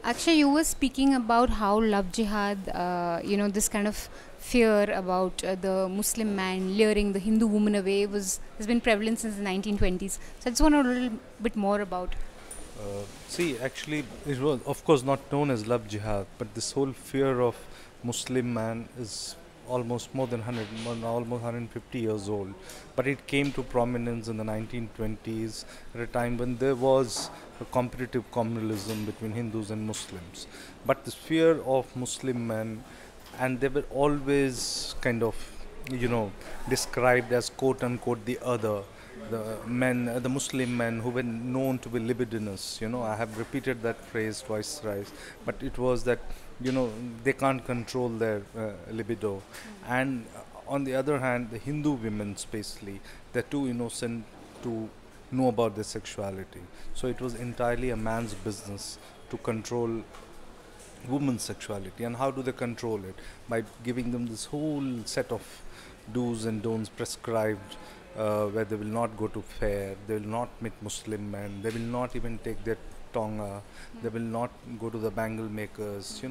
Akshay, you were speaking about how love jihad, this kind of fear about the Muslim man luring the Hindu woman away has been prevalent since the 1920s. So I just want to know a little bit more about. See, actually, it was, of course, not known as love jihad, but this whole fear of Muslim man is almost more than 100, almost 150 years old. But it came to prominence in the 1920s at a time when there was a competitive communalism between Hindus and Muslims. But this fear of Muslim men, and they were always kind of, described as quote unquote the other, the men, the Muslim men who were known to be libidinous. I have repeated that phrase twice, thrice, but it was that they can't control their libido, and on the other hand, the Hindu women, especially, they're too innocent to know about their sexuality. So it was entirely a man's business to control women's sexuality. And how do they control it? By giving them this whole set of do's and don'ts prescribed, where they will not go to fair, they will not meet Muslim men, they will not even take their tonga, they will not go to the bangle makers.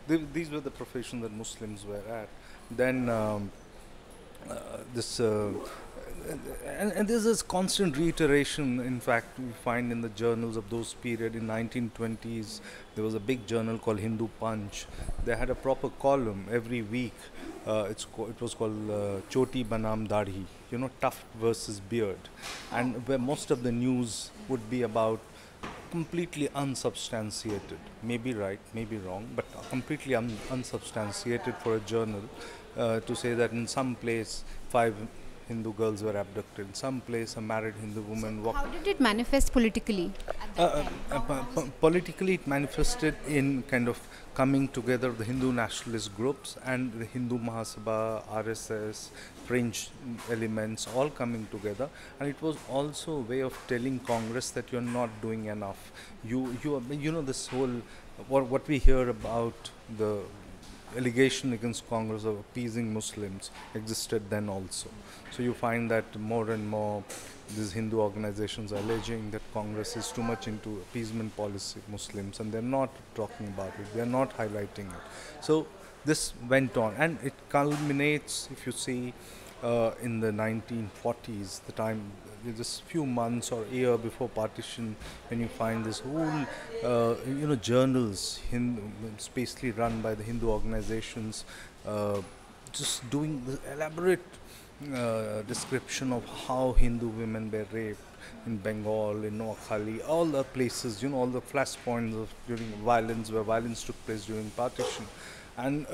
These were the professions that Muslims were at. Then this and there's this constant reiteration. In fact, we find in the journals of those period in 1920s, there was a big journal called Hindu Punch. They had a proper column every week. It was called Choti Banam Dadhi, tuft versus beard, and where most of the news would be about completely unsubstantiated, maybe right, maybe wrong, but completely unsubstantiated for a journal to say that in some place 5 Hindu girls were abducted, in some place a married Hindu woman walked. How did it manifest politically at that time? Politically, it manifested in kind of coming together of the Hindu nationalist groups and the Hindu Mahasabha, RSS, French elements all coming together, and it was also a way of telling Congress that you're not doing enough. This whole what we hear about the allegation against Congress of appeasing Muslims existed then also. So you find that more and more these Hindu organizations are alleging that Congress is too much into appeasement policy of Muslims, and they're not talking about it, they're not highlighting it. So this went on, and it culminates, if you see, in the 1940s, the time, just few months or a year before partition, when you find this whole, journals, spacely run by the Hindu organizations, just doing the elaborate description of how Hindu women were raped in Bengal, in Noakhali, all the places, all the flashpoints of during violence, where violence took place during partition. And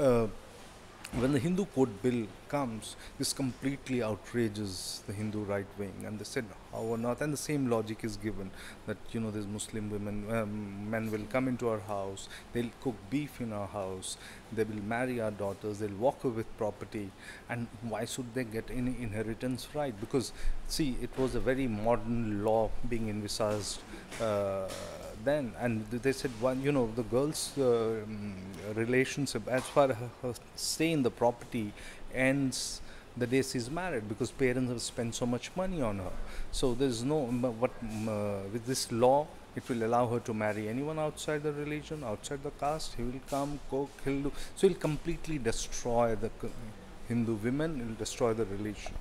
when the Hindu Code Bill comes, this completely outrages the Hindu right wing, and they said, how or not? And the same logic is given that these Muslim women, men will come into our house, they'll cook beef in our house, they will marry our daughters, they'll walk away with property, and why should they get any inheritance right? Because see, it was a very modern law being envisaged. Then, and they said, the girl's relationship, as far as her stay in the property, ends the day she's married, because parents have spent so much money on her. So there's no, with this law, it will allow her to marry anyone outside the religion, outside the caste. He will come, cook, he'll do. So he'll completely destroy the Hindu women, he'll destroy the religion.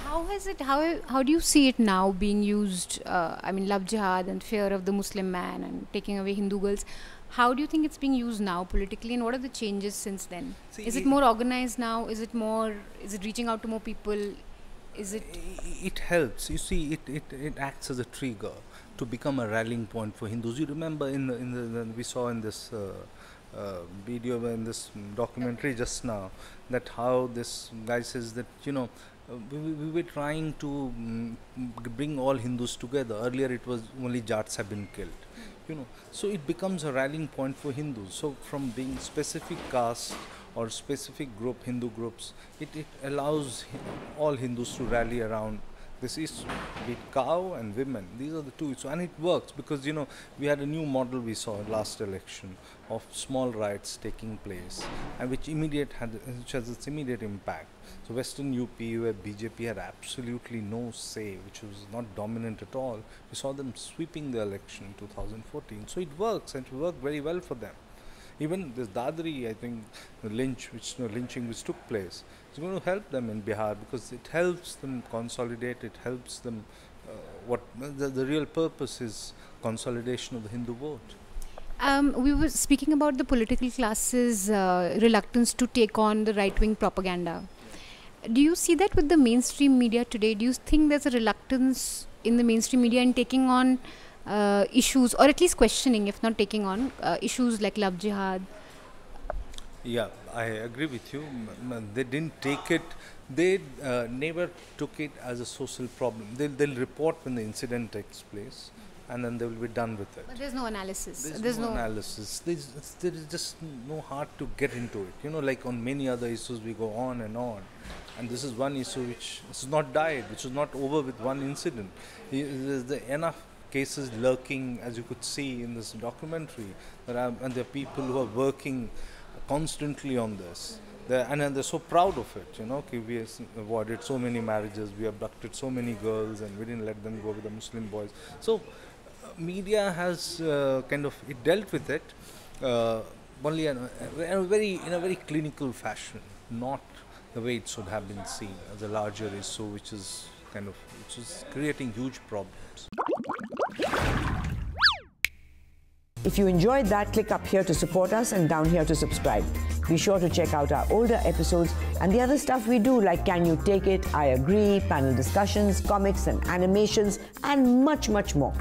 How do you see it now being used? Love jihad and fear of the Muslim man and taking away Hindu girls. How do you think it's being used now politically, and what are the changes since then? Is it more organized now? Is it reaching out to more people? It helps. You see, it acts as a trigger to become a rallying point for Hindus. You remember we saw in this video, in this documentary just now, that how this guy says that we were trying to bring all Hindus together. Earlier it was only Jats have been killed. So it becomes a rallying point for Hindus. So from being specific caste or specific group, Hindu groups, it allows all Hindus to rally around. This is with cow and women. These are the two. So, and it works because we had a new model we saw last election of small riots taking place, and which has its immediate impact. So Western UP, where BJP had absolutely no say, which was not dominant at all, we saw them sweeping the election in 2014. So it works, and it worked very well for them. Even this Dadri, I think, the lynching which took place, is going to help them in Bihar because it helps them consolidate. It helps them. What the real purpose is consolidation of the Hindu vote. We were speaking about the political class's reluctance to take on the right-wing propaganda. Do you see that with the mainstream media today? Do you think there's a reluctance in the mainstream media in taking on issues, or at least questioning, if not taking on, issues like love jihad? Yeah, I agree with you. They didn't take it. They never took it as a social problem. They'll report when the incident takes place, and then they will be done with it. But there's no analysis. There's no analysis. There is just no heart to get into it. You know, like on many other issues, we go on. And this is one issue which is not died, which is not over with one incident. There's enough cases lurking, as you could see in this documentary, and there are people who are working constantly on this. And they're so proud of it, you know. We avoided so many marriages, we abducted so many girls, and we didn't let them go with the Muslim boys. So media has it dealt with it only in a very clinical fashion, not the way it should have been seen as a larger issue, which is creating huge problems. If you enjoyed that, click up here to support us and down here to subscribe. Be sure to check out our older episodes and the other stuff we do, like Can You Take It, I Agree, panel discussions, comics and animations, and much, much more.